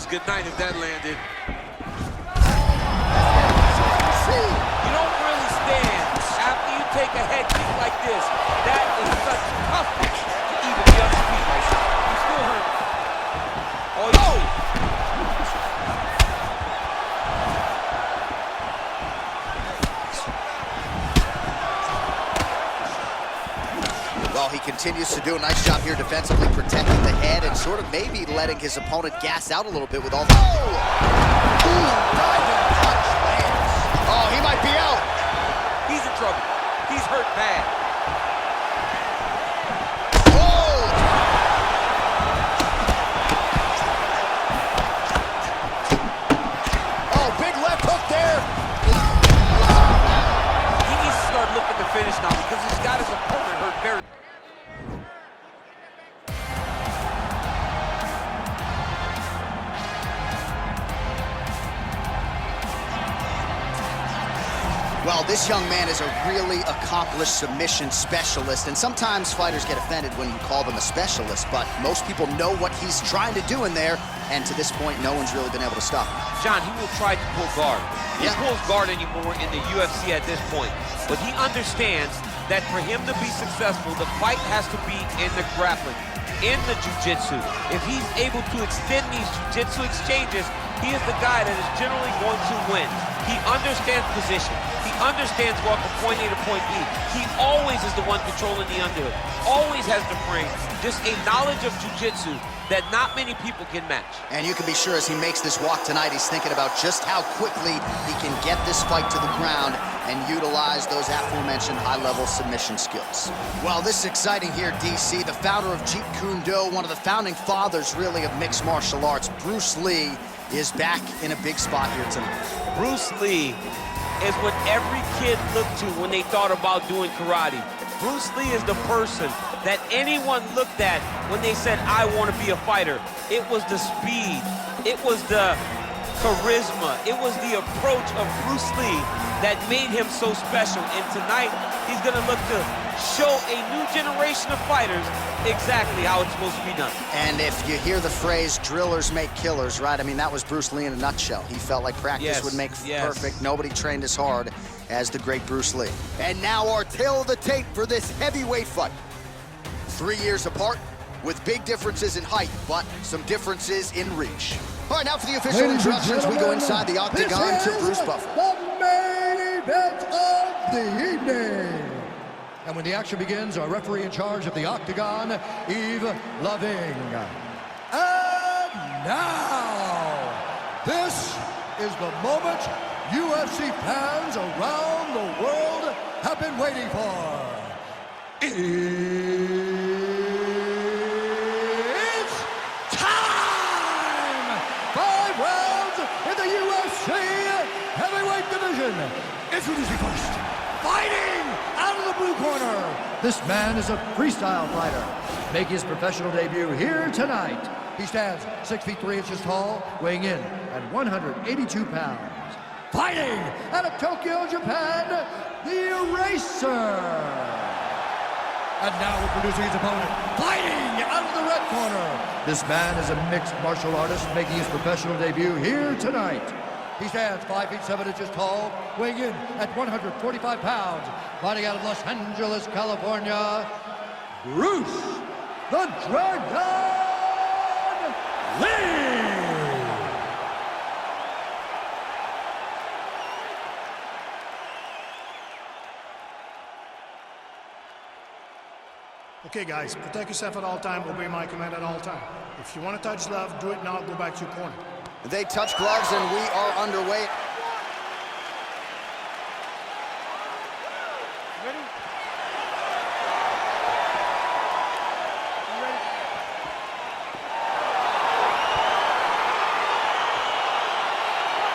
good night if that landed. You don't really stand after you take a head kick like this. That is such toughness to even be on his feet right now. He's still hurt. Oh, Well, he continues to do a nice job here defensively, protecting the head and sort of maybe letting his opponent gas out a little bit with all the... Oh, he might be out. he's in trouble. He's hurt bad. Oh, big left hook there. He needs to start looking to finish now because he's got his opponent hurt very... Well, this young man is a really accomplished submission specialist, and sometimes fighters get offended when you call them a specialist, but most people know what he's trying to do in there, and to this point, no one's really been able to stop him. John, he will try to pull guard. He Yeah. pulls guard anymore in the UFC at this point, but he understands that for him to be successful, the fight has to be in the grappling, in the jiu-jitsu. If he's able to extend these jiu-jitsu exchanges, he is the guy that is generally going to win. He understands position. He understands going from point A to point B. He always is the one controlling the underhook. Always has the frame. Just a knowledge of jiu-jitsu that not many people can match. And you can be sure as he makes this walk tonight, he's thinking about just how quickly he can get this fight to the ground and utilize those aforementioned high-level submission skills. Well, this is exciting here, DC. The founder of Jeet Kune Do, one of the founding fathers, really, of mixed martial arts, Bruce Lee, is back in a big spot here tonight. Bruce Lee is what every kid looked to when they thought about doing karate. Bruce Lee is the person that anyone looked at when they said, I want to be a fighter. It was the speed. It was the charisma. It was the approach of Bruce Lee that made him so special. And tonight, he's going to look to show a new generation of fighters exactly how it's supposed to be done. And if you hear the phrase, drillers make killers, right? I mean, that was Bruce Lee in a nutshell. He felt like practice would make perfect. Nobody trained as hard as the great Bruce Lee. And now our tale of the tape for this heavyweight fight. 3 years apart, with big differences in height, but some differences in reach. All right, now for the official introductions, we go inside the octagon to Bruce Buffer. The main event of the evening. And when the action begins, our referee in charge of the octagon, Yves Loving. And now, this is the moment UFC fans around the world have been waiting for. It's time! 5 rounds in the UFC heavyweight division. Introducing first, fighting out of the blue corner. This man is a freestyle fighter, making his professional debut here tonight. He stands 6 feet 3 inches tall, weighing in at 182 pounds. Fighting out of Tokyo, Japan, the Eraser. And now introducing his opponent, fighting out of the red corner. This man is a mixed martial artist making his professional debut here tonight. He stands 5 feet 7 inches tall, weighing in at 145 pounds. Fighting out of Los Angeles, California, Bruce the Dragon Lee. Okay, guys, protect yourself at all time, obey my command at all time. If you want to touch glove, do it now, go back to your corner. They touch gloves and we are underway. Ready?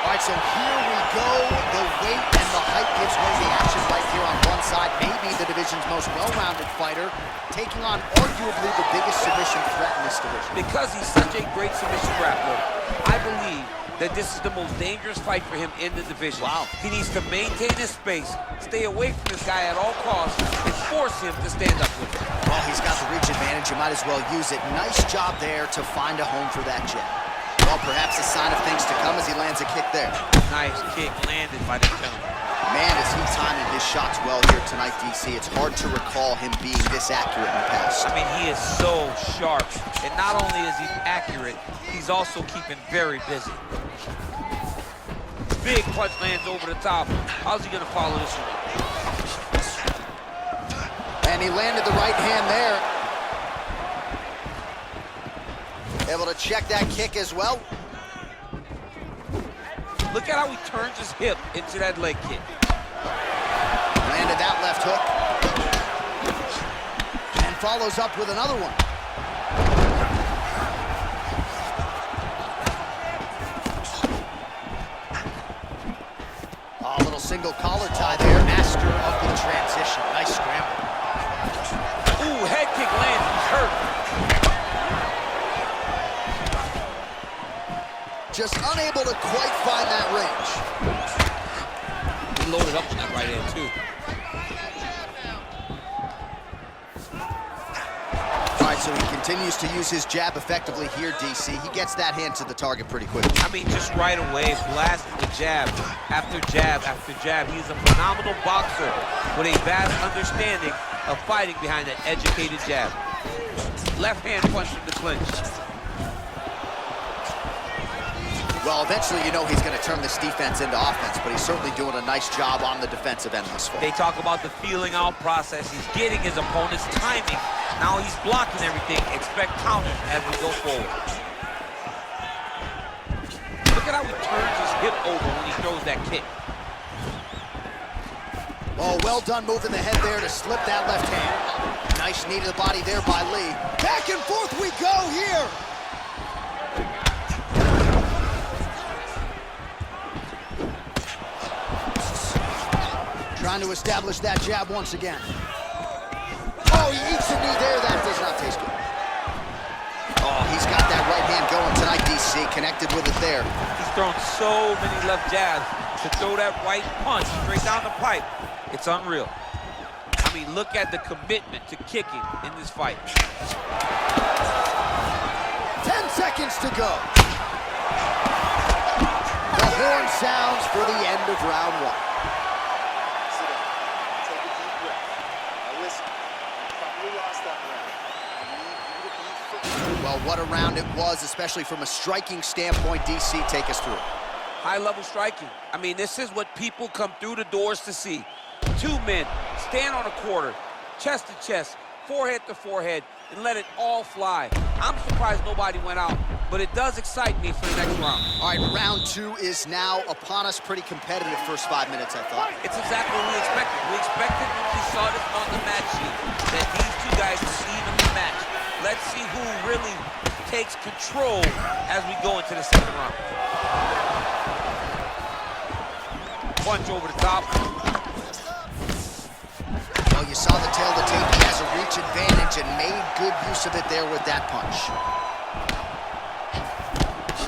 All right, so here we go. The weight and the height gives away the action right here on one side. Maybe the division's most well-rounded fighter, taking on arguably the biggest submission threat in this division. Because he's such a great submission grappler, I believe that this is the most dangerous fight for him in the division. Wow. He needs to maintain his space, stay away from this guy at all costs, and force him to stand up with him. Well, he's got the reach advantage. You might as well use it. Nice job there to find a home for that jab. Well, perhaps a sign of things to come as he lands a kick there. Nice kick landed by this gentleman. Man, is he timing his shots well here tonight, DC. It's hard to recall him being this accurate in the past. I mean, he is so sharp. And not only is he accurate, he's also keeping very busy. Big punch lands over the top. How's he gonna follow this one? And he landed the right hand there. Able to check that kick as well. Look at how he turns his hip into that leg kick. Landed that left hook. And follows up with another one. Oh, a little single collar tie there. Master of the transition. Nice scramble. Ooh, head kick lands. He's hurt. Just unable to quite find that range. He loaded up on that right hand, too. All right, so he continues to use his jab effectively here, DC. He gets that hand to the target pretty quickly. I mean, just right away, blasting the jab after jab after jab. He's a phenomenal boxer with a vast understanding of fighting behind that educated jab. Left hand punch from the clinch. Well, eventually, you know he's going to turn this defense into offense, but he's certainly doing a nice job on the defensive end this far. They talk about the feeling out process. He's getting his opponent's timing. Now he's blocking everything. Expect counters as we go forward. Look at how he turns his hip over when he throws that kick. Oh, well done moving the head there to slip that left hand. Nice knee to the body there by Lee. Back and forth we go here. Trying to establish that jab once again. Oh, he eats a knee there. That does not taste good. Oh, he's got that right hand going tonight, DC. Connected with it there. He's thrown so many left jabs to throw that right punch straight down the pipe. It's unreal. I mean, look at the commitment to kicking in this fight. 10 seconds to go. The horn sounds for the end of round one. Well, what a round it was, especially from a striking standpoint. DC, take us through. High-level striking. I mean, this is what people come through the doors to see. Two men stand on a quarter, chest to chest, forehead to forehead, and let it all fly. I'm surprised nobody went out, but it does excite me for the next round. All right, round two is now upon us. Pretty competitive first 5 minutes, I thought. It's exactly what we expected. We expected when we saw this on the match sheet that these two guys would see them in the match. Let's see who really takes control as we go into the second round. Punch over the top. Well, you saw the tail of the tape. He has a reach advantage and made good use of it there with that punch.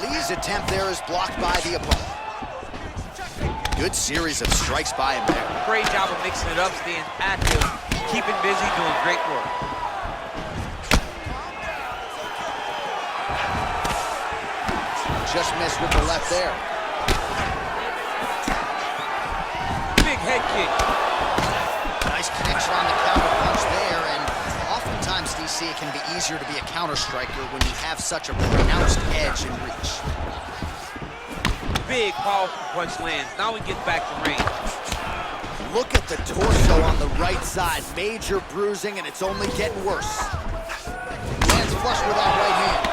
Lee's attempt there is blocked by the opponent. Good series of strikes by him there. Great job of mixing it up, staying active, keeping busy, doing great work. Just missed with the left there. Big head kick. Nice connection on the counter punch there, and oftentimes, DC, it can be easier to be a counter striker when you have such a pronounced edge and reach. Big, powerful punch lands. Now we get back to range. Look at the torso on the right side. Major bruising, and it's only getting worse. Lands flush with that right hand.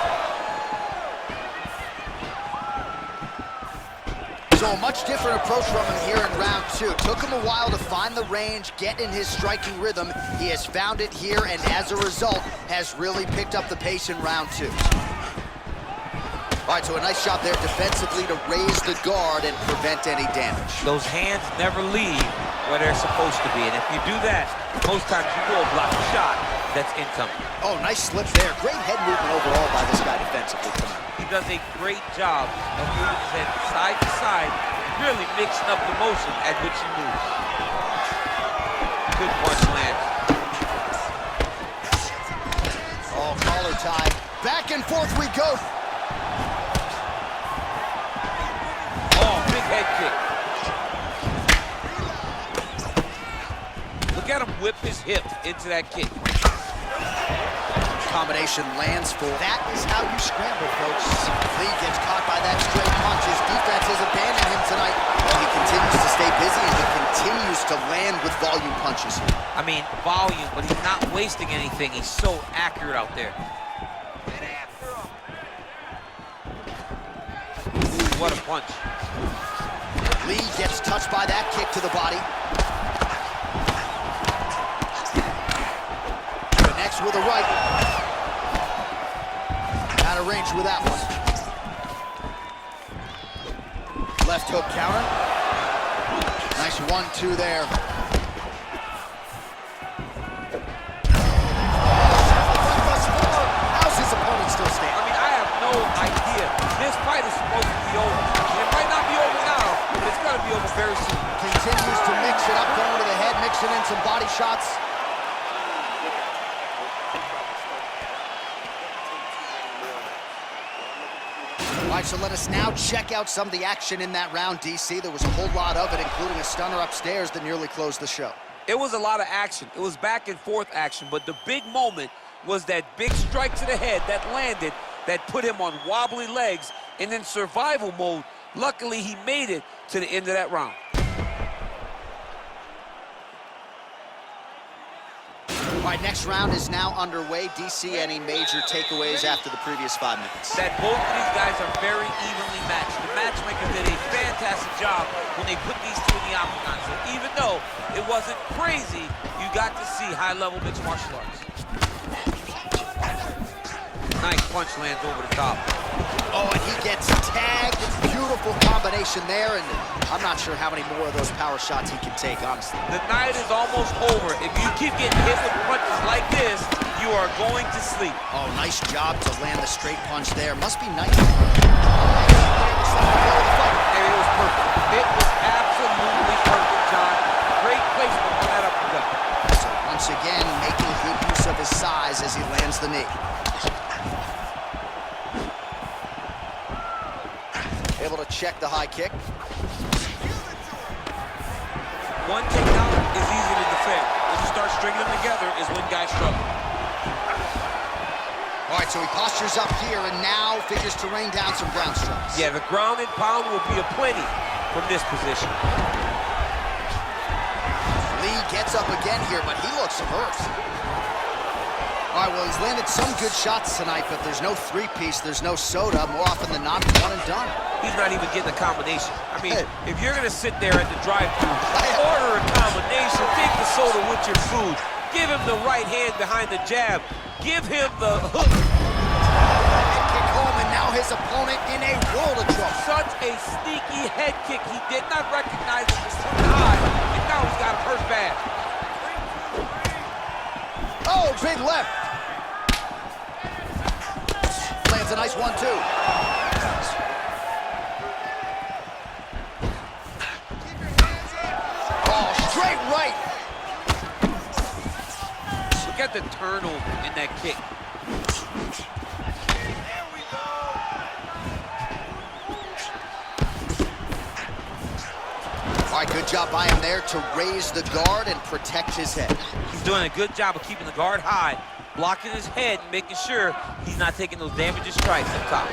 So a much different approach from him here in round two. Took him a while to find the range, get in his striking rhythm. He has found it here, and as a result, has really picked up the pace in round two. All right, so a nice shot there defensively to raise the guard and prevent any damage. Those hands never leave where they're supposed to be, and if you do that, most times you will block a shot that's incoming. Oh, nice slip there. Great head movement overall by this guy defensively tonight. He does a great job of moving his head side to side, really mixing up the motion at which he moves. Good punch lands. Oh, collar tie. Back and forth we go. head kick. Look at him whip his hip into that kick. Combination lands full. That is how you scramble, folks. Lee gets caught by that straight punch. His defense has abandoned him tonight. Well, he continues to stay busy, and he continues to land with volume punches. I mean, volume, but he's not wasting anything. He's so accurate out there. Ooh, what a punch. Lee gets touched by that kick to the body. Connects with a right. Out of range with that one. Left hook counter. Nice 1-2 there. How's his opponent still standing? I mean, I have no idea. This fight is supposed to be over. It might not be over now, but it's going to be over very soon. Continues to mix it up, going to the head, mixing in some body shots. All right, so let us now check out some of the action in that round, DC. There was a whole lot of it, including a stunner upstairs that nearly closed the show. It was a lot of action. It was back and forth action, but the big moment was that big strike to the head that landed, that put him on wobbly legs, and in survival mode. Luckily, he made it to the end of that round. All right, next round is now underway. DC, any major takeaways after the previous 5 minutes? That both of these guys are very evenly matched. The matchmaker did a fantastic job when they put these two in the octagon. So even though it wasn't crazy, you got to see high-level mixed martial arts. Nice punch lands over the top. Oh, and he gets tagged. Beautiful combination there, and I'm not sure how many more of those power shots he can take, honestly. The night is almost over. If you keep getting hit with punches like this, you are going to sleep. Oh, nice job to land the straight punch there. Must be nice. And it was perfect. It was absolutely perfect, John. Great placement on that uppercut. So once again, making good use of his size as he lands the knee. Able to check the high kick. One takedown is easy to defend. When you start stringing them together is when guys struggle. All right, so he postures up here and now figures to rain down some ground strikes. Yeah, the ground and pound will be aplenty from this position. Lee gets up again here, but he looks hurt. All right, well, he's landed some good shots tonight, but there's no three-piece, there's no soda. More often than not, one and done. He's not even getting a combination. I mean, if you're going to sit there at the drive-thru, order a combination, take the soda with your food, give him the right hand behind the jab, give him the hook. Head kick home, and now his opponent in a world of trouble. Such a sneaky head kick. He did not recognize it was too high, and now he's got him hurt bad. Oh, big left. Lands a nice 1-2. Oh, straight right. Look at the turnover in that kick. All right, good job by him there to raise the guard and protect his head. He's doing a good job of keeping the guard high, blocking his head, making sure he's not taking those damaging strikes up top.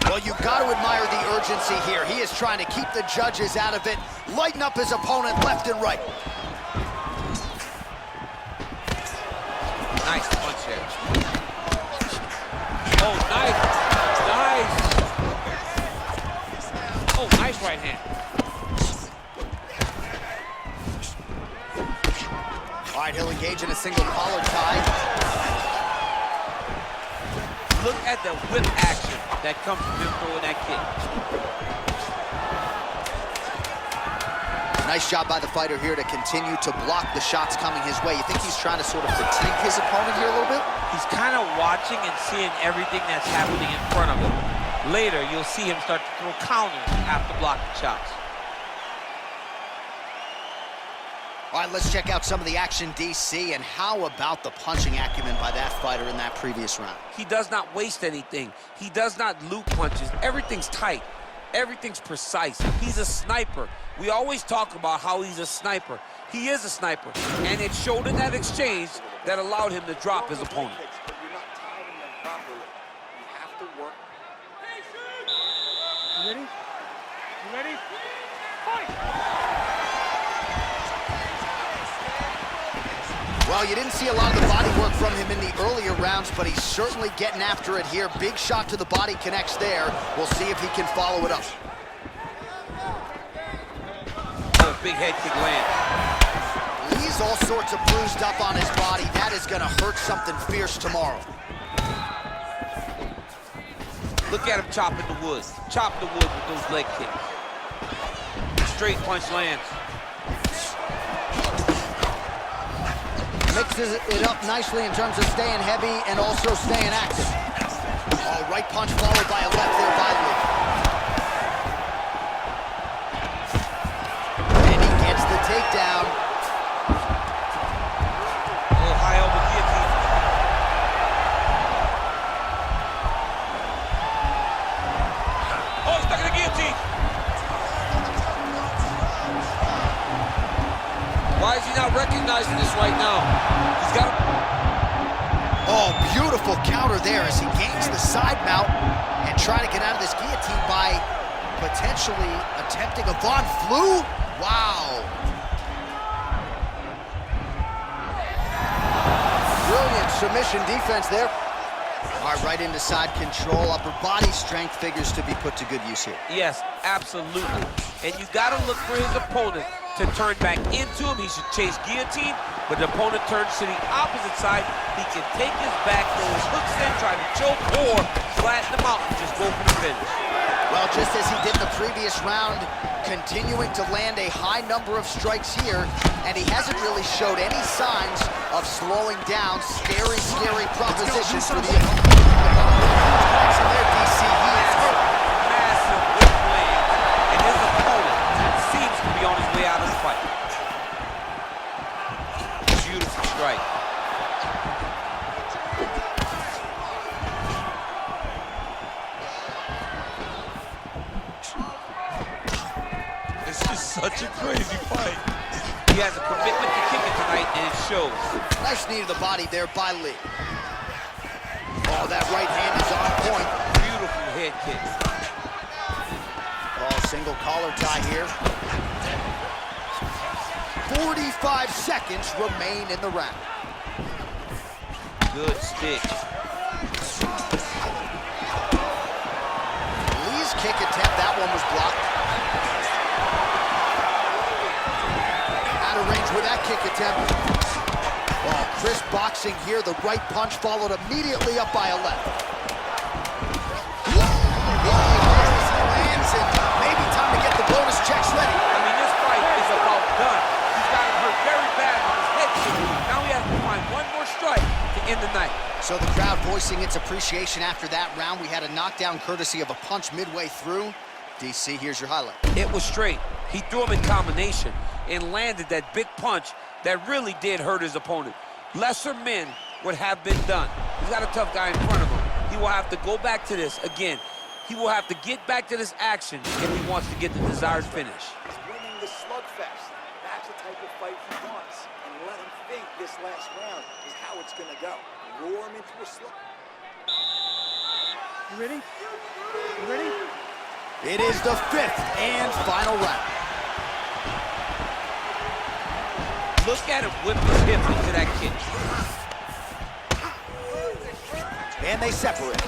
Well, you got to admire the urgency here. He is trying to keep the judges out of it, lighten up his opponent left and right. Nice punch there. Oh, nice. Nice. Oh, nice right hand. All right, he'll engage in a single collar tie. Look at the whip action that comes from him throwing that kick. Nice job by the fighter here to continue to block the shots coming his way. You think he's trying to sort of fatigue his opponent here a little bit? He's kind of watching and seeing everything that's happening in front of him. Later, you'll see him start to throw counters after blocking shots. All right, let's check out some of the action, DC, and how about the punching acumen by that fighter in that previous round? He does not waste anything. He does not loop punches. Everything's tight. Everything's precise. He's a sniper. We always talk about how he's a sniper. He is a sniper, and it showed in that exchange that allowed him to drop his opponent. You're not timing them properly. You have to work. You ready? You ready? Fight! Well, you didn't see a lot of the body work from him in the earlier rounds, but he's certainly getting after it here. Big shot to the body connects there. We'll see if he can follow it up. Oh, big head kick lands. Lee's all sorts of bruised up on his body. That is going to hurt something fierce tomorrow. Look at him chopping the wood. Chopping the wood with those leg kicks. Straight punch lands. Mixes it up nicely in terms of staying heavy and also staying active. Oh, right punch followed by a left there by Lee. And he gets the takedown. Oh, high elbow guillotine. Oh, stuck in the guillotine. Why is he not recognizing this right now? He's got a... Oh, beautiful counter there as he gains the side mount and trying to get out of this guillotine by potentially attempting a Von Flue. Wow. Brilliant submission defense there. All right, right into side control. Upper body strength figures to be put to good use here. Yes, absolutely. And you got to look for his opponent to turn back into him. He should chase guillotine, but the opponent turns to the opposite side. He can take his back, throw his hooks in, try to choke, or flatten him out and just go for the finish. Well, just as he did in the previous round, continuing to land a high number of strikes here, and he hasn't really showed any signs of slowing down. Scary, scary proposition for the opponent. There, DC, he is hurt. Massive whip land, and his opponent seems to be on his way out of the fight. Beautiful strike. This is such a crazy fight. He has a commitment to kicking tonight, and it shows. Nice knee to the body there by Lee. Oh, that right hand is on point. Beautiful head kick. Oh, single collar tie here. 45 seconds remain in the round. Good stick. Lee's kick attempt, that one was blocked. Out of range with that kick attempt. Oh, crisp boxing here. The right punch followed immediately up by a left. Lands and maybe time to get the bonus checks ready. I mean, this fight is about done. He's got him hurt very bad with his head kick. Now he has to find one more strike to end the night. So the crowd voicing its appreciation after that round. We had a knockdown courtesy of a punch midway through. DC, here's your highlight. It was straight. He threw him in combination and landed that big punch that really did hurt his opponent. Lesser men would have been done. He's got a tough guy in front of him. He will have to go back to this again. He will have to get back to this action if he wants to get the desired finish. He's winning the slugfest. That's the type of fight he wants. And let him think this last round is how it's going to go. Roar him into a slug. You ready? You ready? It is the 5th and final round. Look at him whip his hip into that kick. And they separate.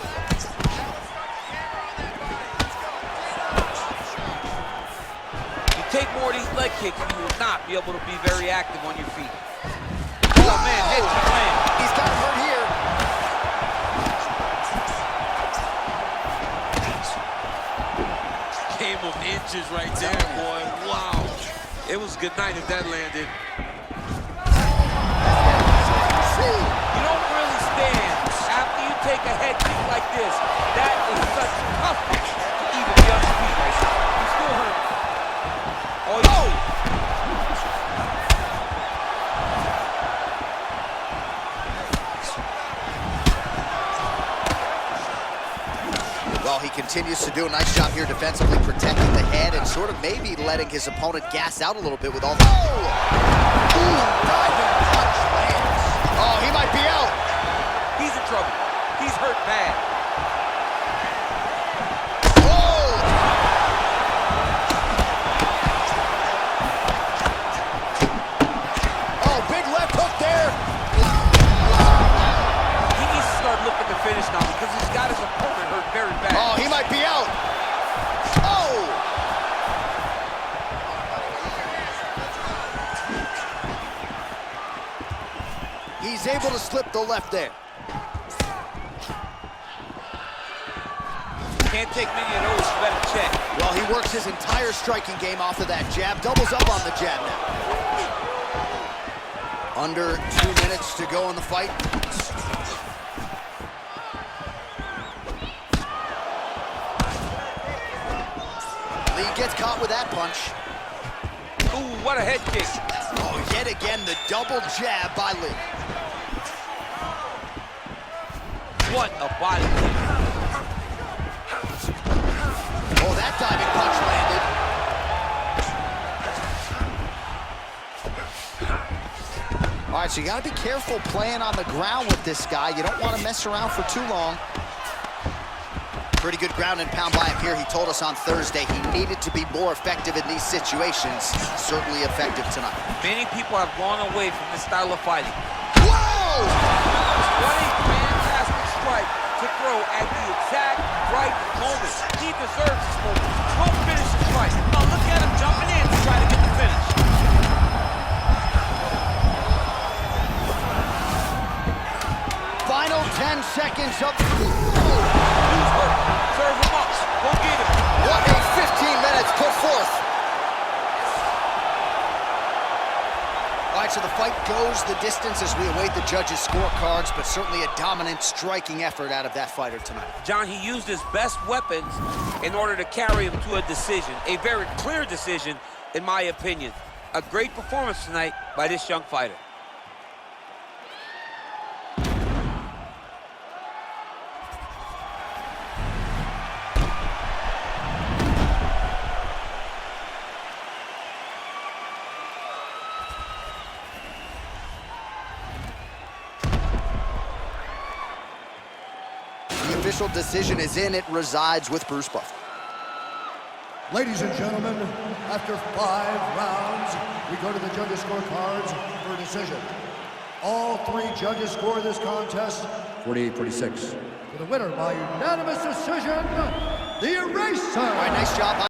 You take more of these leg kicks, you will not be able to be very active on your feet. Oh man, head kick land. He's got him hurt here. Game of inches right there, boy. Wow. It was good night if that landed. You don't really stand after you take a head kick like this. That is such toughness to even be on your feet right now. He's still hurt. Oh, continues to do a nice job here defensively, protecting the head and sort of maybe letting his opponent gas out a little bit with all the... Oh! Ooh, diving punch lands. Oh, he might be out. He's in trouble. He's hurt bad. Oh! Oh, big left hook there. He needs to start looking to finish now because he's got his opponent hurt very bad. Oh, he might be out. Oh! He's able to slip the left there. Can't take many of those, you better check. Well, he works his entire striking game off of that jab, doubles up on the jab now. Under 2 minutes to go in the fight. Lee gets caught with that punch. Ooh, what a head kick. Oh, yet again, the double jab by Lee. What a body kick. Oh, that diving punch landed. All right, so you gotta be careful playing on the ground with this guy. You don't want to mess around for too long. Pretty good ground and pound by him here. He told us on Thursday he needed to be more effective in these situations. Certainly effective tonight. Many people have gone away from this style of fighting. Whoa! What a fantastic strike to throw at the exact right moment. He deserves this moment. Go finish the fight. Now look at him jumping in to try to get the finish. Final 10 seconds of... Who's hurt? Serve him up. Go get him. What a 15 minutes put forth. All right, so the fight goes the distance as we await the judges' scorecards, but certainly a dominant striking effort out of that fighter tonight. John, he used his best weapons in order to carry him to a decision. A very clear decision, in my opinion. A great performance tonight by this young fighter. The official decision is in. It resides with Bruce Buffer. Ladies and gentlemen, after 5 rounds, we go to the judges' scorecards for a decision. All 3 judges score this contest 48-46. For the winner by unanimous decision, the Eraser. All right, nice job.